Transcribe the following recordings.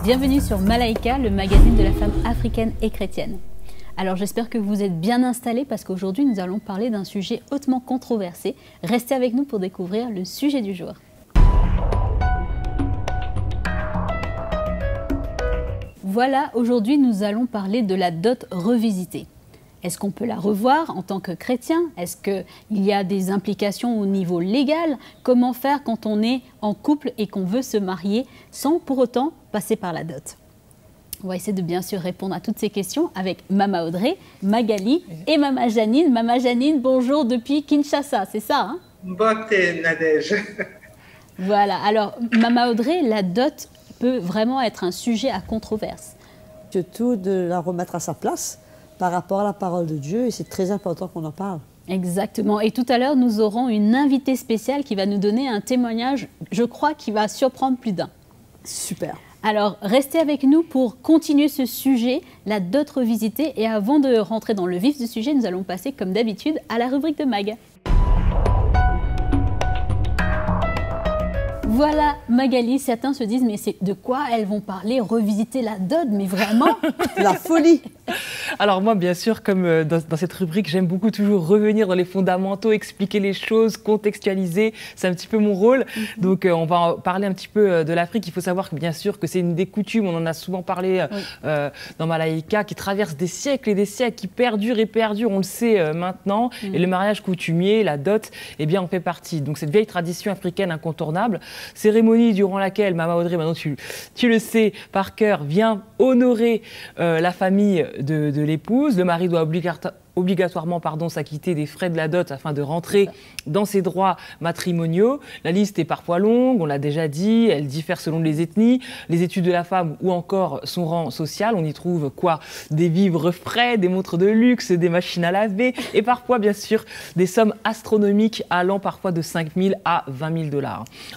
Bienvenue sur Malaika, le magazine de la femme africaine et chrétienne. Alors j'espère que vous êtes bien installés parce qu'aujourd'hui nous allons parler d'un sujet hautement controversé. Restez avec nous pour découvrir le sujet du jour. Voilà, aujourd'hui nous allons parler de la dot revisitée. Est-ce qu'on peut la revoir en tant que chrétien? Est-ce qu'il y a des implications au niveau légal? Comment faire quand on est en couple et qu'on veut se marier sans pour autant passer par la dot? On va essayer de bien sûr répondre à toutes ces questions avec Mama Audrey, Magali et Mama Janine. Mama Janine, bonjour depuis Kinshasa, c'est ça hein? Bonjour Nadège. Voilà, alors Mama Audrey, la dot peut vraiment être un sujet à controverse. Surtout de la remettre à sa place par rapport à la parole de Dieu, et c'est très important qu'on en parle. Exactement. Et tout à l'heure, nous aurons une invitée spéciale qui va nous donner un témoignage, je crois, qui va surprendre plus d'un. Super. Alors, restez avec nous pour continuer ce sujet, la dot revisitée. Et avant de rentrer dans le vif du sujet, nous allons passer, comme d'habitude, à la rubrique de Mag. Voilà, Magali, certains se disent, mais c'est de quoi elles vont parler, revisiter la dot, mais vraiment la folie. Alors moi, bien sûr, comme dans cette rubrique, j'aime beaucoup toujours revenir dans les fondamentaux, expliquer les choses, contextualiser, c'est un petit peu mon rôle. Donc on va en parler un petit peu de l'Afrique. Il faut savoir que bien sûr que c'est une des coutumes, on en a souvent parlé dans Malaika, qui traverse des siècles et des siècles, qui perdure et perdure, on le sait maintenant. Et le mariage coutumier, la dot, eh bien, en fait partie. Donc cette vieille tradition africaine incontournable, cérémonie durant laquelle, Mama Audrey, maintenant tu le sais par cœur, vient honorer la famille de l'épouse. Le mari doit obligatoirement s'acquitter des frais de la dot afin de rentrer dans ses droits matrimoniaux. La liste est parfois longue, on l'a déjà dit, elle diffère selon les ethnies, les études de la femme ou encore son rang social. On y trouve quoi? Des vivres frais, des montres de luxe, des machines à laver et parfois bien sûr des sommes astronomiques allant parfois de 5 000 à 20 000 $.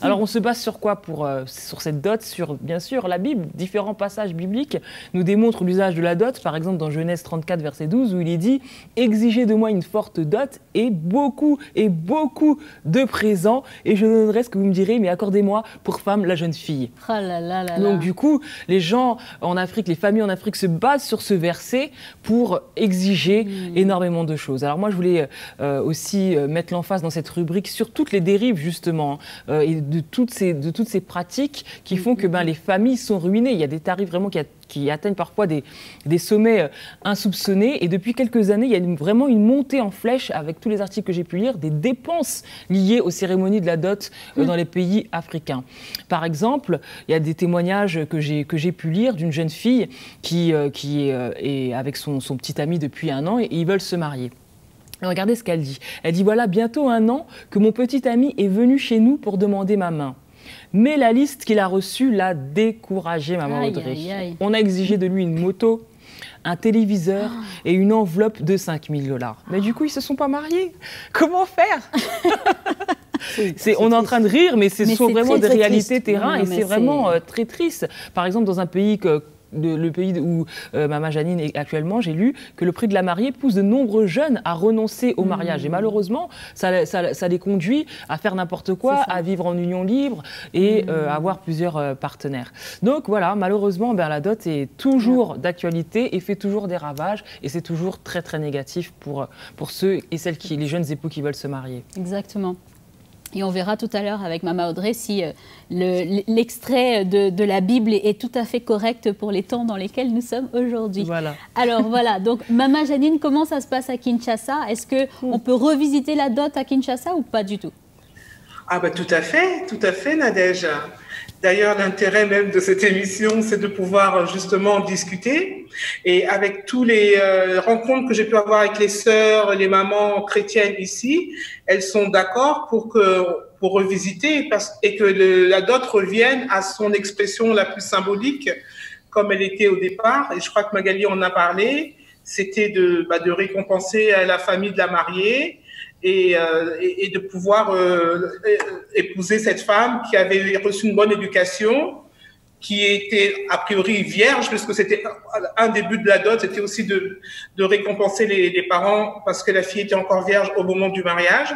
Alors on se base sur quoi sur cette dot? Sur bien sûr la Bible. Différents passages bibliques nous démontrent l'usage de la dot, par exemple dans Genèse 34 verset 12 où il est dit: exigez de moi une forte dot et beaucoup de présents, et je donnerai ce que vous me direz, mais accordez-moi pour femme la jeune fille. Oh là là là. Donc du coup, les gens en Afrique, les familles en Afrique se basent sur ce verset pour exiger énormément de choses. Alors moi, je voulais aussi mettre l'emphase dans cette rubrique sur toutes les dérives justement et de toutes ces pratiques qui font que les familles sont ruinées. Il y a des tarifs vraiment qui atteignent parfois des sommets insoupçonnés. Et depuis quelques années, il y a vraiment une montée en flèche, avec tous les articles que j'ai pu lire, des dépenses liées aux cérémonies de la dot dans les pays africains. Par exemple, il y a des témoignages que j'ai pu lire d'une jeune fille qui est avec son petit ami depuis 1 an et ils veulent se marier. Regardez ce qu'elle dit. Elle dit: voilà, bientôt 1 an que mon petit ami est venu chez nous pour demander ma main. Mais la liste qu'il a reçue l'a découragé, Maman Audrey. Aïe, aïe, aïe. On a exigé de lui une moto, un téléviseur et une enveloppe de 5 000 $. Mais du coup, ils ne se sont pas mariés. Comment faire? On est en train de rire, mais ce sont vraiment des réalités terrain et c'est vraiment très triste. Par exemple, dans un pays le pays où Mama Janine est actuellement, j'ai lu que le prix de la mariée pousse de nombreux jeunes à renoncer au mariage. Et malheureusement, ça les conduit à faire n'importe quoi, à vivre en union libre et avoir plusieurs partenaires. Donc voilà, malheureusement, la dot est toujours d'actualité et fait toujours des ravages. Et c'est toujours très très négatif pour ceux et celles les jeunes époux qui veulent se marier. Exactement. Et on verra tout à l'heure avec Mama Audrey si l'extrait de la Bible est tout à fait correct pour les temps dans lesquels nous sommes aujourd'hui. Voilà. Alors voilà, donc Mama Janine, comment ça se passe à Kinshasa? Est-ce qu'on peut revisiter la dot à Kinshasa ou pas du tout? Ah tout à fait Nadège. D'ailleurs, l'intérêt même de cette émission, c'est de pouvoir justement discuter. Et avec tous les rencontres que j'ai pu avoir avec les sœurs, les mamans chrétiennes ici, elles sont d'accord pour revisiter et que la dot revienne à son expression la plus symbolique, comme elle était au départ. Et je crois que Magali en a parlé. C'était de récompenser la famille de la mariée et de pouvoir épouser cette femme qui avait reçu une bonne éducation, qui était a priori vierge, parce que c'était un des buts de la dot, c'était aussi de récompenser les parents parce que la fille était encore vierge au moment du mariage.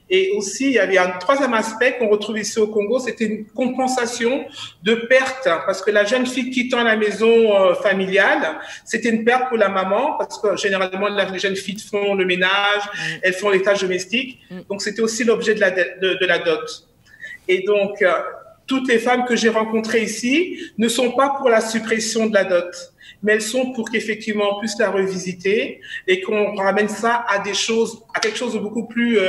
Et aussi, il y avait un troisième aspect qu'on retrouve ici au Congo, c'était une compensation de perte, parce que la jeune fille quittant la maison familiale, c'était une perte pour la maman, parce que généralement, les jeunes filles font le ménage, elles font les tâches domestiques. Donc, c'était aussi l'objet de la dot. Et donc, toutes les femmes que j'ai rencontrées ici ne sont pas pour la suppression de la dot, mais elles sont pour qu'effectivement on puisse la revisiter et qu'on ramène ça à quelque chose de beaucoup plus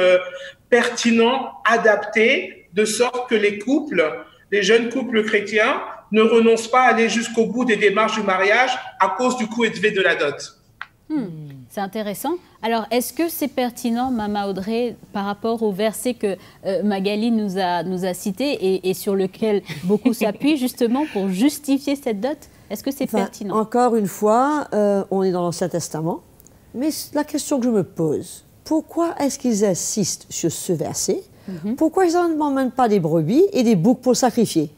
pertinent, adapté, de sorte que les jeunes couples chrétiens ne renoncent pas à aller jusqu'au bout des démarches du mariage à cause du coût élevé de la dot. C'est intéressant. Alors, est-ce que c'est pertinent, Mama Audrey, par rapport au verset que Magali nous a cité et sur lequel beaucoup s'appuient justement pour justifier cette dot? Est-ce que c'est pertinent? Encore une fois, on est dans l'Ancien Testament, mais la question que je me pose, pourquoi est-ce qu'ils insistent sur ce verset? Pourquoi ils n'en demandent pas des brebis et des boucs pour sacrifier?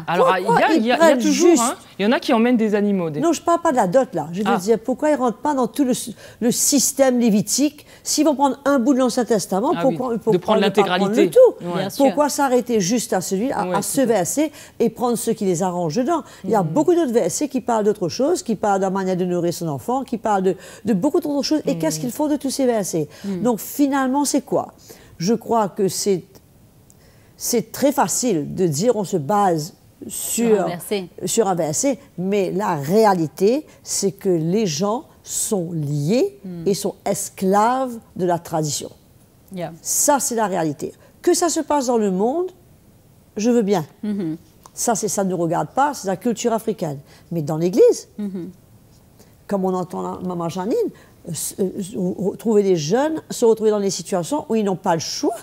Alors, il y a toujours, hein, il y en a qui emmènent des animaux. Non, je ne parle pas de la dot, là. Je veux dire, pourquoi ils ne rentrent pas dans tout le système lévitique? S'ils vont prendre un bout de l'Ancien Testament, pourquoi de prendre l'intégralité? Pourquoi s'arrêter juste à ce verset et prendre ce qui les arrange dedans? Il y a beaucoup d'autres versets qui parlent d'autre chose, qui parlent de la manière de nourrir son enfant, qui parlent de beaucoup d'autres choses. Et qu'est-ce qu'ils font de tous ces versets? Donc, finalement, c'est quoi? Je crois que c'est très facile de dire on se base sur un verset, mais la réalité, c'est que les gens sont liés et sont esclaves de la tradition. Ça, c'est la réalité. Que ça se passe dans le monde, je veux bien. Ça ne nous regarde pas, c'est la culture africaine. Mais dans l'Église, comme on entend Maman Janine, trouver des jeunes se retrouver dans des situations où ils n'ont pas le choix,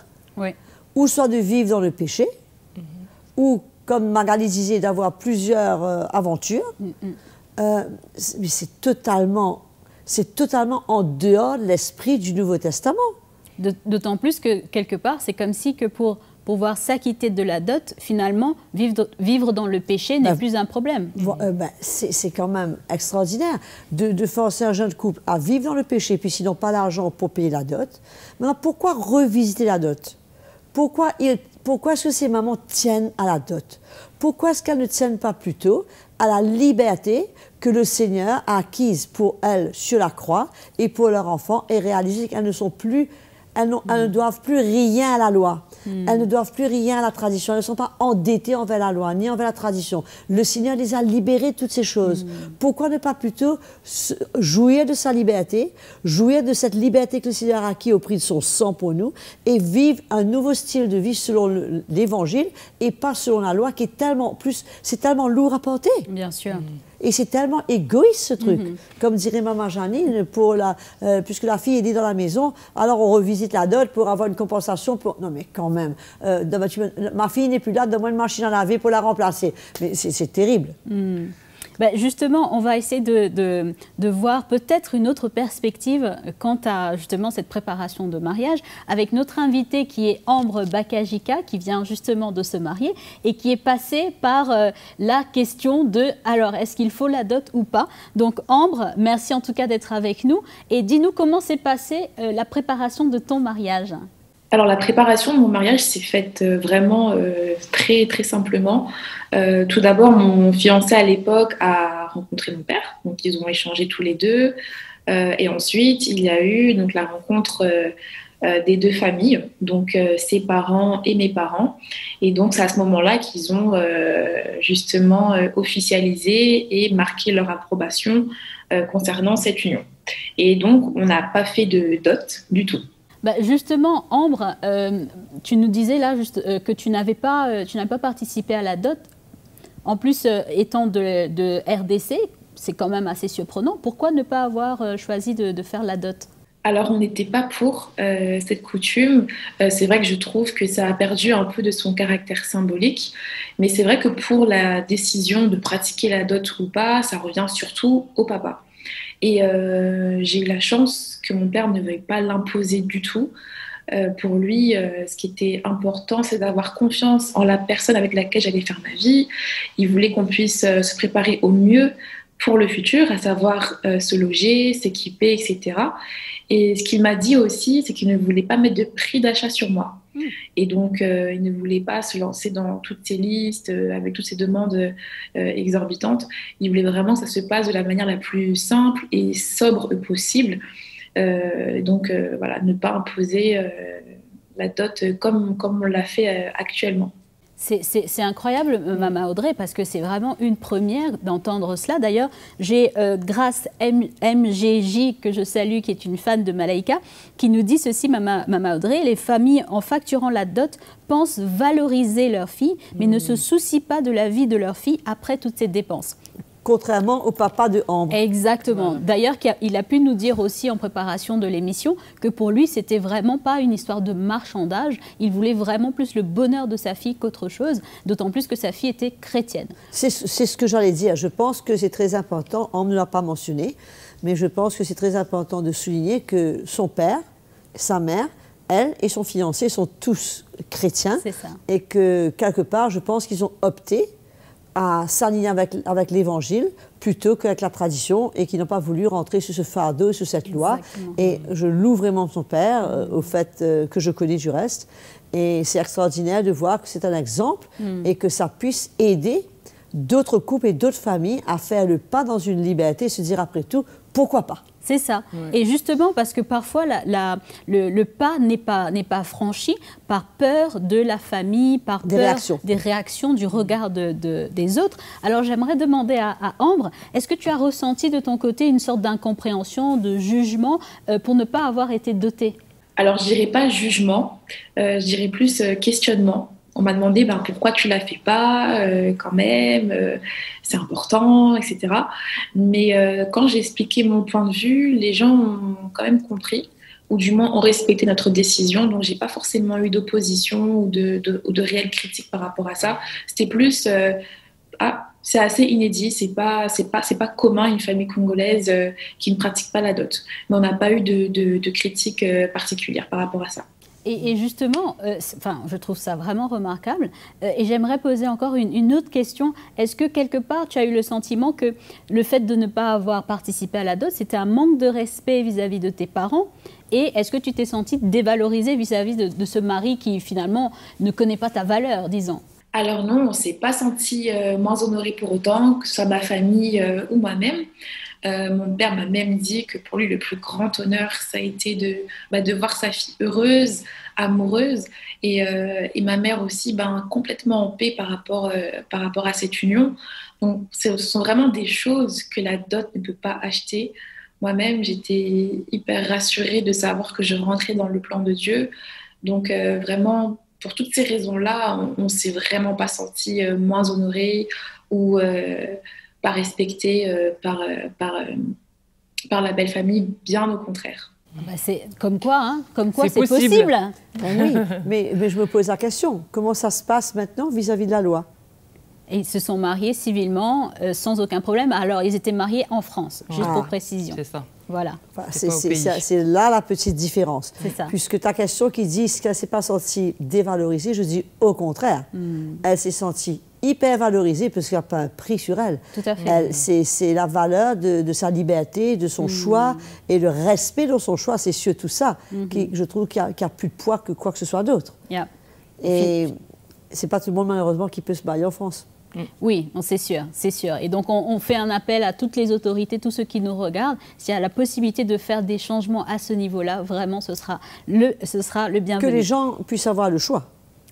ou soit de vivre dans le péché, ou, comme Magali disait, d'avoir plusieurs aventures. Mais c'est totalement en dehors de l'esprit du Nouveau Testament. D'autant plus que, quelque part, c'est comme si que pour pouvoir s'acquitter de la dot, finalement, vivre dans le péché n'est plus un problème. C'est quand même extraordinaire de forcer un jeune couple à vivre dans le péché, puis s'ils n'ont pas l'argent pour payer la dot. Maintenant, pourquoi revisiter la dot? Pourquoi est-ce que ces mamans tiennent à la dot? Pourquoi est-ce qu'elles ne tiennent pas plutôt à la liberté que le Seigneur a acquise pour elles sur la croix et pour leurs enfants et réaliser qu'elles ne sont plus... Elles ne doivent plus rien à la loi. Elles ne doivent plus rien à la tradition. Elles ne sont pas endettées envers la loi, ni envers la tradition. Le Seigneur les a libérées de toutes ces choses. Pourquoi ne pas plutôt jouir de sa liberté, jouir de cette liberté que le Seigneur a acquis au prix de son sang pour nous, et vivre un nouveau style de vie selon l'Évangile et pas selon la loi qui est c'est tellement lourd à porter. Bien sûr. Et c'est tellement égoïste, ce truc. Comme dirait Maman Janine, puisque la fille est née dans la maison, alors on revisite la dot pour avoir une compensation. Non, mais quand même, ma fille n'est plus là, donne-moi une machine à laver pour la remplacer. Mais c'est terrible. Justement, on va essayer de voir peut-être une autre perspective quant à justement cette préparation de mariage avec notre invitée qui est Ambre Bakajika, qui vient justement de se marier et qui est passée par la question de alors est-ce qu'il faut la dot ou pas. Donc Ambre, merci en tout cas d'être avec nous et dis-nous comment s'est passée la préparation de ton mariage. Alors la préparation de mon mariage s'est faite vraiment très très simplement. Tout d'abord, mon fiancé à l'époque a rencontré mon père, donc ils ont échangé tous les deux. Et ensuite, il y a eu donc la rencontre des deux familles, donc ses parents et mes parents. Et donc c'est à ce moment-là qu'ils ont justement officialisé et marqué leur approbation concernant cette union. Et donc on n'a pas fait de dot du tout. Justement, Ambre, tu nous disais là que tu n'avais pas participé à la dot. En plus, étant de RDC, c'est quand même assez surprenant. Pourquoi ne pas avoir choisi de faire la dot? Alors, on n'était pas pour cette coutume. C'est vrai que je trouve que ça a perdu un peu de son caractère symbolique. Mais c'est vrai que pour la décision de pratiquer la dot ou pas, ça revient surtout au papa. Et j'ai eu la chance que mon père ne veuille pas l'imposer du tout. Pour lui, ce qui était important, c'est d'avoir confiance en la personne avec laquelle j'allais faire ma vie. Il voulait qu'on puisse se préparer au mieux pour le futur, à savoir se loger, s'équiper, etc. Et ce qu'il m'a dit aussi, c'est qu'il ne voulait pas mettre de prix d'achat sur moi. Et donc, il ne voulait pas se lancer dans toutes ces listes, avec toutes ces demandes exorbitantes. Il voulait vraiment que ça se passe de la manière la plus simple et sobre possible. Donc, voilà, ne pas imposer la dot comme on l'a fait actuellement. C'est incroyable, Mama Audrey, parce que c'est vraiment une première d'entendre cela. D'ailleurs, j'ai Grâce MGJ, que je salue, qui est une fan de Malaika, qui nous dit ceci, Mama Audrey: les familles, en facturant la dot, pensent valoriser leur fille, mais ne se soucient pas de la vie de leur fille après toutes ces dépenses. Contrairement au papa de Ambre. Exactement. Voilà. D'ailleurs, il a pu nous dire aussi en préparation de l'émission que pour lui, c'était vraiment pas une histoire de marchandage. Il voulait vraiment plus le bonheur de sa fille qu'autre chose, d'autant plus que sa fille était chrétienne. C'est ce que j'allais dire. Je pense que c'est très important, Ambre ne l'a pas mentionné, mais je pense que c'est très important de souligner que son père, sa mère, elle et son fiancé sont tous chrétiens. C'est ça. Et que, quelque part, je pense qu'ils ont opté à s'aligner avec l'Évangile plutôt qu'avec la tradition et qui n'ont pas voulu rentrer sur ce fardeau, sur cette loi. Exactement. Et je loue vraiment son père au fait que je connais du reste. Et c'est extraordinaire de voir que c'est un exemple et que ça puisse aider d'autres couples et d'autres familles à faire le pas dans une liberté et se dire après tout, pourquoi pas? C'est ça. Ouais. Et justement, parce que parfois, le pas n'est pas franchi par peur de la famille, par peur des réactions, du regard des autres. Alors, j'aimerais demander à Ambre, est-ce que tu as ressenti de ton côté une sorte d'incompréhension, de jugement pour ne pas avoir été dotée? Alors, je dirais pas jugement, je dirais plus questionnement. On m'a demandé pourquoi tu la fais pas quand même, c'est important, etc. Mais quand j'ai expliqué mon point de vue, les gens ont quand même compris, ou du moins ont respecté notre décision. Donc j'ai pas forcément eu d'opposition ou de réelle critique par rapport à ça. C'était plus c'est assez inédit, c'est pas commun une famille congolaise qui ne pratique pas la dot. Mais on n'a pas eu de critique particulière par rapport à ça. Et justement, je trouve ça vraiment remarquable. Et j'aimerais poser encore une autre question. Est-ce que quelque part, tu as eu le sentiment que le fait de ne pas avoir participé à la dot, c'était un manque de respect vis-à-vis de tes parents? Et est-ce que tu t'es sentie dévalorisée vis-à-vis de ce mari qui, finalement, ne connaît pas ta valeur, disons? Alors non, on ne s'est pas senti moins honoré pour autant, que ce soit ma famille ou moi-même. Mon père m'a même dit que pour lui, le plus grand honneur, ça a été de voir sa fille heureuse, amoureuse, et ma mère aussi complètement en paix par rapport à cette union. Donc, ce sont vraiment des choses que la dot ne peut pas acheter. Moi-même, j'étais hyper rassurée de savoir que je rentrais dans le plan de Dieu. Donc, vraiment, pour toutes ces raisons-là, on ne s'est vraiment pas senti moins honoré ou pas respecté par la belle famille, bien au contraire. C'est comme quoi c'est possible. Oui, mais je me pose la question, comment ça se passe maintenant vis-à-vis de la loi? Et ils se sont mariés civilement, sans aucun problème. Alors, ils étaient mariés en France, juste pour précision. C'est ça. Voilà. C'est là la petite différence. C'est ça. Puisque ta question qui dit est-ce qu'elle ne s'est pas sentie dévalorisée, je dis au contraire. Elle s'est sentie hyper valorisée parce qu'il n'y a pas un prix sur elle. Tout à fait. C'est la valeur de sa liberté, de son choix et le respect de son choix. C'est surtout ça qui, je trouve, qui a plus de poids que quoi que ce soit d'autre. Yeah. Et ce n'est pas tout le monde, malheureusement, qui peut se marier en France. Oui, c'est sûr, c'est sûr. Et donc, on fait un appel à toutes les autorités, tous ceux qui nous regardent. S'il y a la possibilité de faire des changements à ce niveau-là, vraiment, ce sera le bienvenu. Que les gens puissent avoir le choix.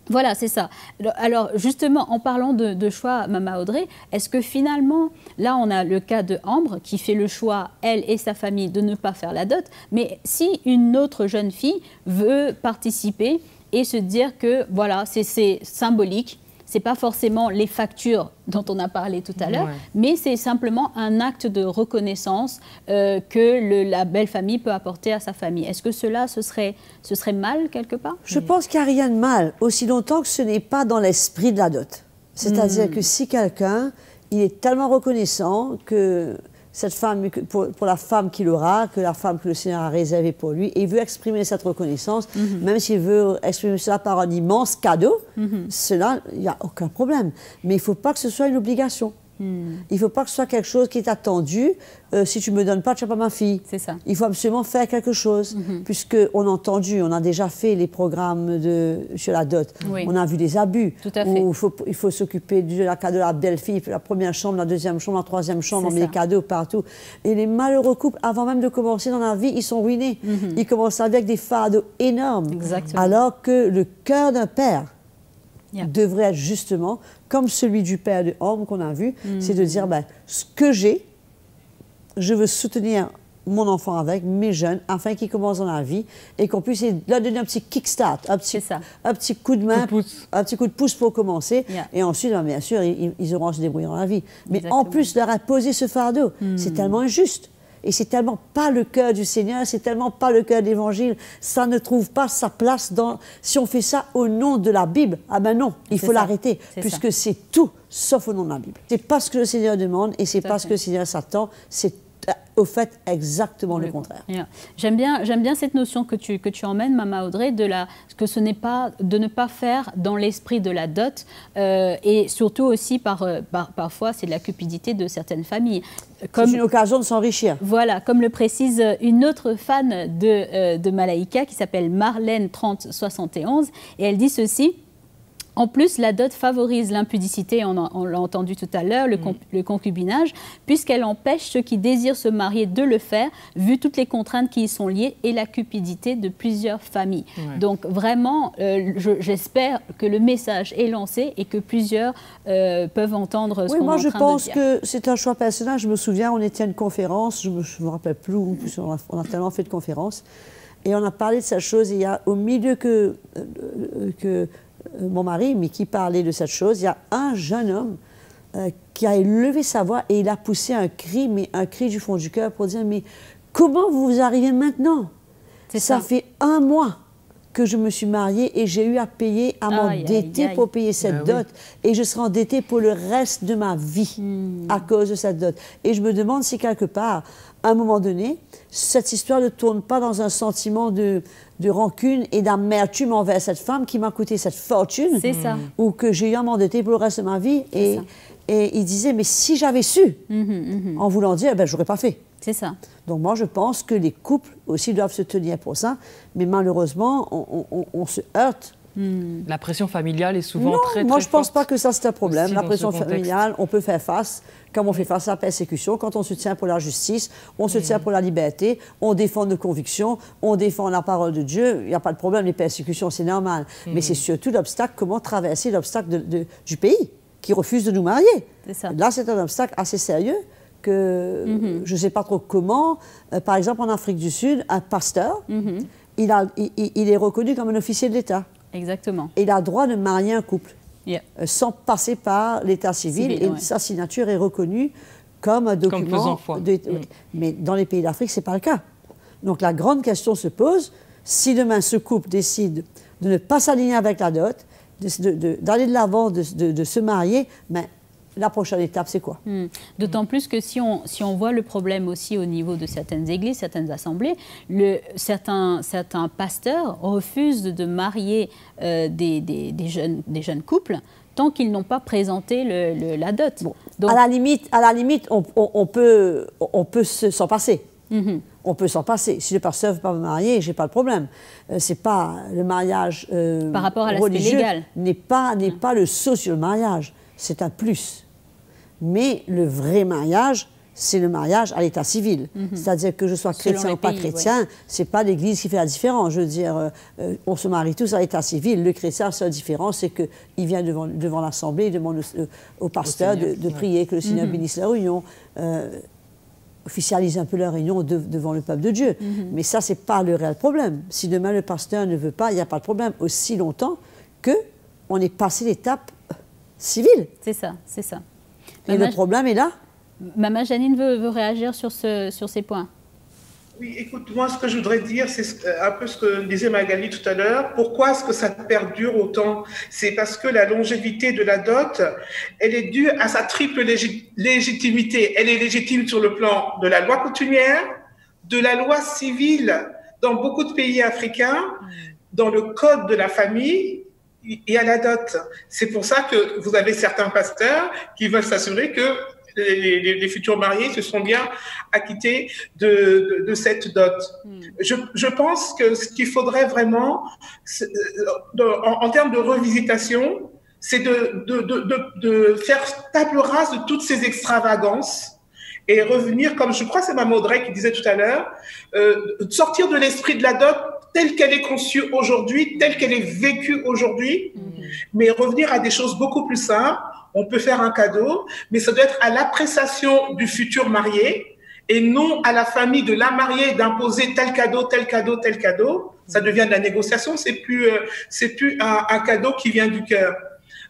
Voilà, c'est ça. Alors, justement, en parlant de choix, Mama Audrey, est-ce que finalement, là, on a le cas de Ambre qui fait le choix, elle et sa famille, de ne pas faire la dot, mais si une autre jeune fille veut participer et se dire que, voilà, c'est symbolique, c'est pas forcément les factures dont on a parlé tout à l'heure, mais c'est simplement un acte de reconnaissance que la belle famille peut apporter à sa famille. Est-ce que ce serait mal quelque part? Je pense qu'il n'y a rien de mal, aussi longtemps que ce n'est pas dans l'esprit de la dot. C'est-à-dire que si quelqu'un, il est tellement reconnaissant que cette femme, pour la femme qu'il aura, que la femme que le Seigneur a réservée pour lui, et il veut exprimer cette reconnaissance, même s'il veut exprimer cela par un immense cadeau, cela, il n'y a aucun problème. Mais il ne faut pas que ce soit une obligation. Il ne faut pas que ce soit quelque chose qui est attendu. Si tu ne me donnes pas, tu n'as pas ma fille. C'est ça. Il faut absolument faire quelque chose, puisqu'on a entendu, on a déjà fait les programmes sur la dot. Oui. On a vu des abus. Tout à fait. Où il faut s'occuper de la belle-fille, la première chambre, la deuxième chambre, la troisième chambre, on met des cadeaux partout. Et les malheureux couples, avant même de commencer dans la vie, ils sont ruinés. Ils commencent avec des fardeaux énormes. Exactement. Alors que le cœur d'un père devrait être justement comme celui du père de homme qu'on a vu, c'est de dire, ben, ce que j'ai, je veux soutenir mon enfant avec, mes jeunes, afin qu'ils commencent dans la vie et qu'on puisse leur donner un petit kickstart, un petit coup de main, un petit coup de pouce pour commencer. Et ensuite, bien sûr, ils auront à se débrouiller dans la vie. Mais en plus, leur imposer ce fardeau, c'est tellement injuste. Et c'est tellement pas le cœur du Seigneur, c'est tellement pas le cœur de l'Évangile. Ça ne trouve pas sa place dans... Si on fait ça au nom de la Bible, ah ben non, il faut l'arrêter, puisque c'est tout sauf au nom de la Bible. C'est pas ce que le Seigneur demande et c'est pas ce que le Seigneur s'attend, c'est au fait exactement le contraire. J'aime bien cette notion que tu emmènes, Maman Audrey, que ce n'est pas de ne pas faire dans l'esprit de la dot, et surtout aussi parfois c'est de la cupidité de certaines familles. C'est une occasion de s'enrichir. Voilà, comme le précise une autre fan de Malaika qui s'appelle Marlène 3071, et elle dit ceci. En plus, la dot favorise l'impudicité, on l'a entendu tout à l'heure, le concubinage, puisqu'elle empêche ceux qui désirent se marier de le faire, vu toutes les contraintes qui y sont liées et la cupidité de plusieurs familles. Donc vraiment, j'espère que le message est lancé et que plusieurs peuvent entendre ce qu'on est en train de dire. Moi je pense que c'est un choix personnel. Je me souviens, on était à une conférence, je ne me rappelle plus où, on a tellement fait de conférences, et on a parlé de cette chose, et il y a au milieu que mon mari, mais qui parlait de cette chose, il y a un jeune homme qui a élevé sa voix et il a poussé un cri, mais un cri du fond du cœur pour dire, mais comment vous arrivez maintenant? Ça fait 1 mois que je me suis mariée et j'ai eu à payer, à m'endetter pour payer cette dot. Et je serai endettée pour le reste de ma vie à cause de cette dot. Et je me demande si quelque part, à un moment donné, cette histoire ne tourne pas dans un sentiment de rancune et d'amertume envers cette femme qui m'a coûté cette fortune. C'est ça. Ou que j'ai eu à m'endetter pour le reste de ma vie. Et il disait, mais si j'avais su, en voulant dire, ben, je n'aurais pas fait. C'est ça. Donc moi, je pense que les couples aussi doivent se tenir pour ça. Mais malheureusement, on se heurte. La pression familiale est souvent très moi, je ne pense forte pas que ça, c'est un problème. La pression contexte. familiale, on peut faire face, comme on fait face à la persécution, quand on se tient pour la justice, on se tient pour la liberté, on défend nos convictions, on défend la parole de Dieu. Il n'y a pas de problème, les persécutions, c'est normal. Mais c'est surtout l'obstacle, comment traverser l'obstacle du pays qui refuse de nous marier. Là, c'est un obstacle assez sérieux que je ne sais pas trop comment. Par exemple, en Afrique du Sud, un pasteur, il est reconnu comme un officier de l'État. Exactement. Et il a le droit de marier un couple sans passer par l'état civil. Et sa signature est reconnue comme un document. Comme faisant foi. Mais dans les pays d'Afrique, ce n'est pas le cas. Donc la grande question se pose, si demain ce couple décide de ne pas s'aligner avec la dot, d'aller de l'avant, de se marier, mais la prochaine étape, c'est quoi? D'autant plus que si on voit le problème aussi au niveau de certaines églises, certaines assemblées, certains pasteurs refusent de marier des jeunes couples tant qu'ils n'ont pas présenté la dot. Bon. Donc, à la limite, on peut s'en passer. On peut s'en passer. Si le pasteur ne veut pas me marier, je n'ai pas de problème. C'est pas le mariage par rapport à l'aspect légal. N'est pas le saut sur le mariage. C'est un plus. Mais le vrai mariage, c'est le mariage à l'état civil. C'est-à-dire que je sois chrétien ou pas chrétien, c'est pas l'Église qui fait la différence. Je veux dire, on se marie tous à l'état civil. Le chrétien, la seule différence, c'est qu'il vient devant l'Assemblée, il demande au pasteur de prier, que le Seigneur bénisse la réunion, officialise un peu la réunion devant le peuple de Dieu. Mais ça, c'est pas le réel problème. Si demain le pasteur ne veut pas, il n'y a pas de problème. Aussi longtemps qu'on est passé l'étape civile. C'est ça, c'est ça. Et le problème est là. Maman Janine veut réagir sur ces points. Oui, écoute, moi, ce que je voudrais dire, c'est un peu ce que disait Magali tout à l'heure. Pourquoi est-ce que ça perdure autant? C'est parce que la longévité de la dot, elle est due à sa triple légitimité. Elle est légitime sur le plan de la loi coutumière, de la loi civile dans beaucoup de pays africains, dans le code de la famille et à la dot. C'est pour ça que vous avez certains pasteurs qui veulent s'assurer que les futurs mariés se sont bien acquittés de cette dot. Je pense que ce qu'il faudrait vraiment, en termes de revisitation, c'est de faire table rase de toutes ces extravagances et revenir, comme je crois que c'est Mme Audrey qui disait tout à l'heure, sortir de l'esprit de la dot telle qu'elle est conçue aujourd'hui, telle qu'elle est vécue aujourd'hui, mais revenir à des choses beaucoup plus simples. On peut faire un cadeau, mais ça doit être à l'appréciation du futur marié et non à la famille de la mariée d'imposer tel cadeau, tel cadeau, tel cadeau. Ça devient de la négociation, c'est plus un cadeau qui vient du cœur.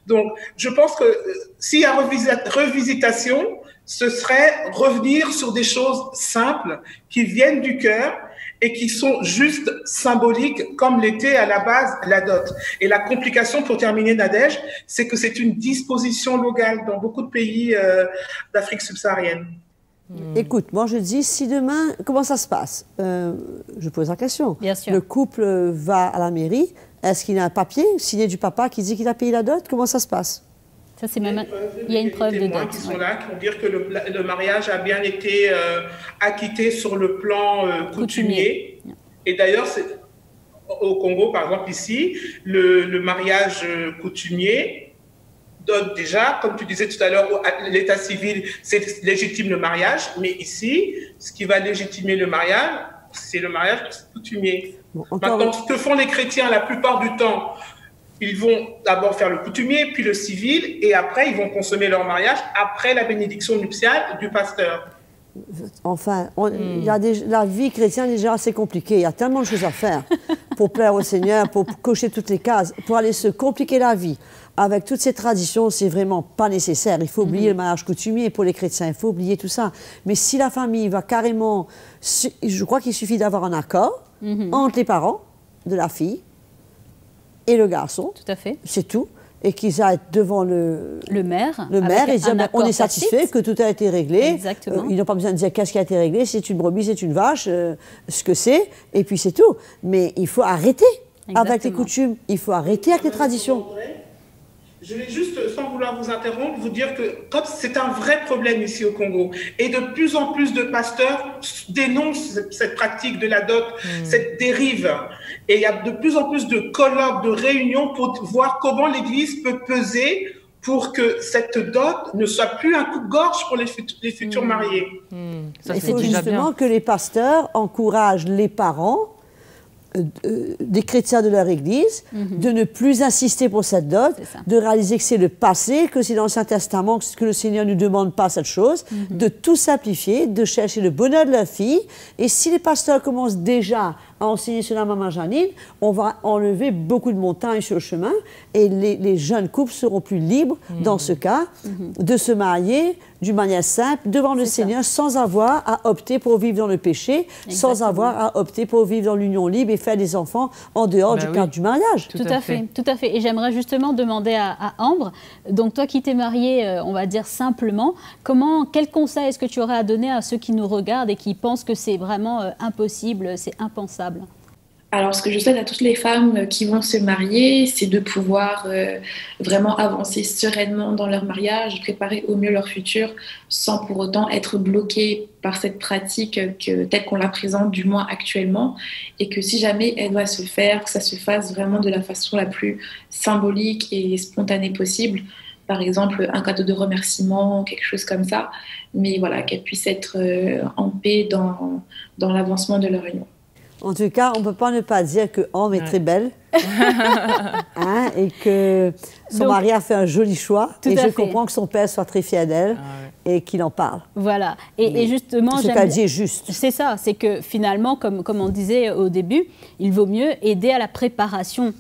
Donc, je pense que s'il y a revisitation, ce serait revenir sur des choses simples qui viennent du cœur et qui sont juste symboliques, comme l'était à la base la dot. Et la complication, pour terminer, Nadège, c'est que c'est une disposition locale dans beaucoup de pays d'Afrique subsaharienne. Écoute, moi je dis, si demain, comment ça se passe? Je pose la question. Bien sûr. Le couple va à la mairie, est-ce qu'il a un papier signé du papa qui dit qu'il a payé la dot? Comment ça se passe? Ça, c'est même... Il y a une preuve de dot. Il y a des témoins qui sont là, qui vont dire que le mariage a bien été acquitté sur le plan coutumier. Et d'ailleurs, au Congo, par exemple, ici, le mariage coutumier donne déjà, comme tu disais tout à l'heure, l'état civil, c'est légitime le mariage, mais ici, ce qui va légitimer le mariage, c'est le mariage coutumier. Bon, maintenant, ce que font les chrétiens la plupart du temps, ils vont d'abord faire le coutumier, puis le civil, et après, ils vont consommer leur mariage après la bénédiction nuptiale du pasteur. Enfin, la vie chrétienne est déjà assez compliquée. Il y a tellement de choses à faire pour plaire au Seigneur, pour cocher toutes les cases, pour aller se compliquer la vie. Avec toutes ces traditions, c'est vraiment pas nécessaire. Il faut oublier le mariage coutumier pour les chrétiens, il faut oublier tout ça. Mais si la famille va carrément... Je crois qu'il suffit d'avoir un accord entre les parents de la fille et le garçon. Tout à fait. C'est tout. Et qu'ils aillent devant le maire et dire on est satisfait que tout a été réglé. Exactement. Ils n'ont pas besoin de dire qu'est-ce qui a été réglé, c'est une brebis, c'est une vache, ce que c'est, et puis c'est tout. Mais il faut arrêter avec les coutumes, il faut arrêter avec les traditions. Je vais juste, sans vouloir vous interrompre, vous dire que comme c'est un vrai problème ici au Congo, et de plus en plus de pasteurs dénoncent cette pratique de la dot, cette dérive. Et il y a de plus en plus de colloques, de réunions pour voir comment l'Église peut peser pour que cette dot ne soit plus un coup de gorge pour les futurs mariés. Il faut justement que les pasteurs encouragent les parents des chrétiens de leur Église, de ne plus insister pour cette dot, de réaliser que c'est le passé, que c'est dans l'Ancien Testament, que le Seigneur ne nous demande pas cette chose, de tout simplifier, de chercher le bonheur de leur fille. Et si les pasteurs commencent déjà à enseigner sur la maman Janine, on va enlever beaucoup de montagnes sur le chemin et les jeunes couples seront plus libres, dans ce cas, de se marier d'une manière simple, devant le Seigneur, sans avoir à opter pour vivre dans le péché, sans avoir à opter pour vivre dans l'union libre et faire des enfants en dehors du cadre du mariage. Tout à fait, tout à fait. Et j'aimerais justement demander à Ambre, donc toi qui t'es mariée, on va dire simplement, quel conseil est-ce que tu aurais à donner à ceux qui nous regardent et qui pensent que c'est vraiment impossible, c'est impensable? Alors, ce que je souhaite à toutes les femmes qui vont se marier, c'est de pouvoir vraiment avancer sereinement dans leur mariage, préparer au mieux leur futur, sans pour autant être bloquées par cette pratique telle qu'on la présente, du moins actuellement, et que si jamais elle doit se faire, que ça se fasse vraiment de la façon la plus symbolique et spontanée possible. Par exemple, un cadeau de remerciement, quelque chose comme ça, mais voilà, qu'elle puisse être en paix dans l'avancement de leur union. En tout cas, on ne peut pas ne pas dire que Ambre est très belle et que son mari a fait un joli choix. Et je comprends que son père soit très fier d'elle et qu'il en parle. Voilà. Et justement, ce qu'elle dit est juste. C'est ça, c'est que finalement, comme on disait au début, il vaut mieux aider à la préparation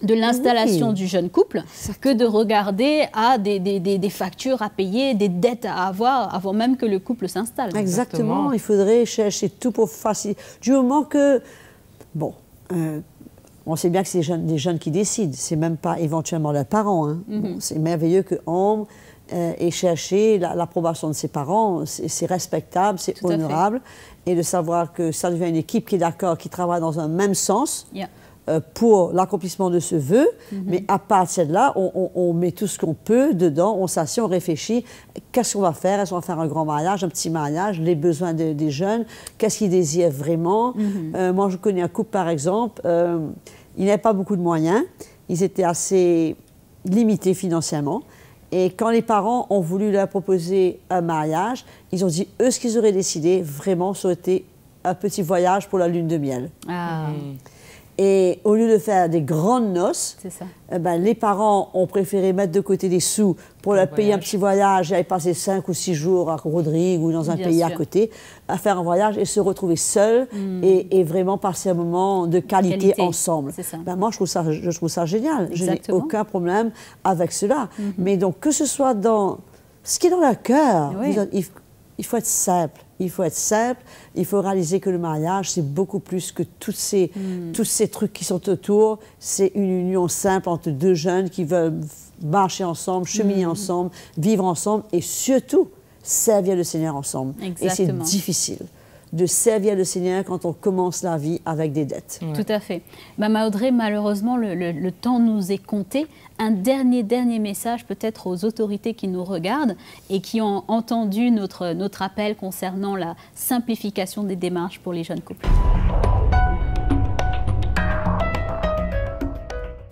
de l'installation du jeune couple que de regarder à des factures à payer, des dettes à avoir avant même que le couple s'installe. Exactement. Il faudrait chercher tout pour faciliter. Du moment que, bon, on sait bien que c'est des jeunes qui décident, c'est même pas éventuellement leurs parents. Hein. Bon, c'est merveilleux que Ambre ait cherché l'approbation de ses parents, c'est respectable, c'est honorable, et de savoir que ça devient une équipe qui est d'accord, qui travaille dans un même sens. Pour l'accomplissement de ce vœu, mais à partir de là, on met tout ce qu'on peut dedans, on s'assied, on réfléchit, qu'est-ce qu'on va faire? Est-ce qu'on va faire un grand mariage, un petit mariage, les besoins des jeunes, qu'est-ce qu'ils désirent vraiment? Moi, je connais un couple, par exemple, ils n'avaient pas beaucoup de moyens, ils étaient assez limités financièrement, et quand les parents ont voulu leur proposer un mariage, ils ont dit, eux, ce qu'ils auraient décidé, vraiment, ça aurait été un petit voyage pour la lune de miel. Et au lieu de faire des grandes noces, les parents ont préféré mettre de côté des sous pour leur payer un petit voyage et aller passer 5 ou 6 jours à Rodrigue ou dans un pays à côté, à faire un voyage et se retrouver seuls et vraiment passer un moment de qualité ensemble. Moi, je trouve ça génial. Je n'ai aucun problème avec cela. Mais donc, que ce soit dans ce qui est dans leur cœur, il faut être simple. Il faut être simple, il faut réaliser que le mariage, c'est beaucoup plus que tous ces trucs qui sont autour. C'est une union simple entre deux jeunes qui veulent marcher ensemble, cheminer ensemble, vivre ensemble et surtout servir le Seigneur ensemble. Et c'est difficile de servir le Seigneur quand on commence la vie avec des dettes. Tout à fait. Maman Audrey, malheureusement, le temps nous est compté. Un dernier message peut-être aux autorités qui nous regardent et qui ont entendu notre appel concernant la simplification des démarches pour les jeunes couples.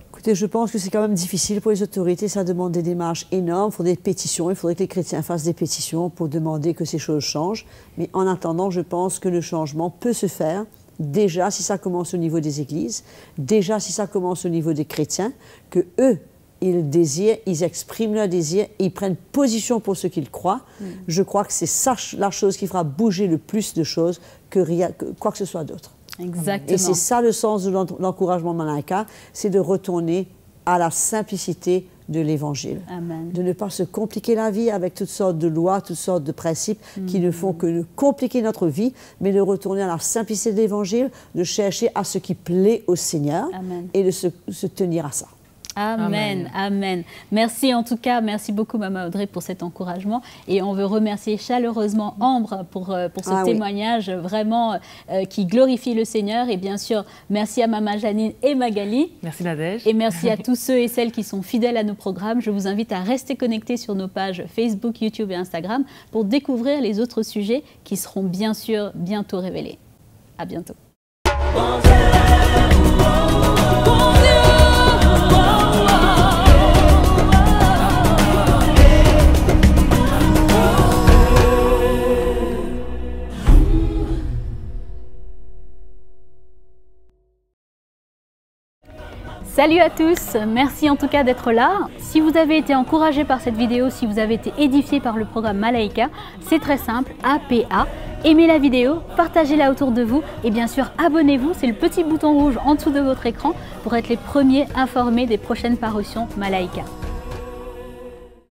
Écoutez, je pense que c'est quand même difficile pour les autorités, ça demande des démarches énormes, il faudrait des pétitions, il faudrait que les chrétiens fassent des pétitions pour demander que ces choses changent. Mais en attendant, je pense que le changement peut se faire. Déjà, si ça commence au niveau des églises, déjà, si ça commence au niveau des chrétiens, que eux, ils désirent, ils expriment leur désir, ils prennent position pour ce qu'ils croient. Je crois que c'est ça la chose qui fera bouger le plus de choses que quoi que ce soit d'autre. Exactement. Et c'est ça le sens de l'encouragement Malaika, c'est de retourner à la simplicité de l'Évangile. De ne pas se compliquer la vie avec toutes sortes de lois, toutes sortes de principes qui ne font que compliquer notre vie, mais de retourner à la simplicité de l'Évangile, de chercher à ce qui plaît au Seigneur et de se tenir à ça. Amen, amen. Merci en tout cas, merci beaucoup Maman Audrey pour cet encouragement et on veut remercier chaleureusement Ambre pour ce témoignage vraiment qui glorifie le Seigneur et bien sûr merci à Maman Janine et Magali. Merci Nadège. Et merci à tous ceux et celles qui sont fidèles à nos programmes. Je vous invite à rester connectés sur nos pages Facebook, YouTube et Instagram pour découvrir les autres sujets qui seront bien sûr bientôt révélés. À bientôt. Salut à tous, merci en tout cas d'être là. Si vous avez été encouragé par cette vidéo, si vous avez été édifié par le programme Malaika, c'est très simple, APA. Aimez la vidéo, partagez-la autour de vous et bien sûr abonnez-vous, c'est le petit bouton rouge en dessous de votre écran pour être les premiers informés des prochaines parutions Malaika.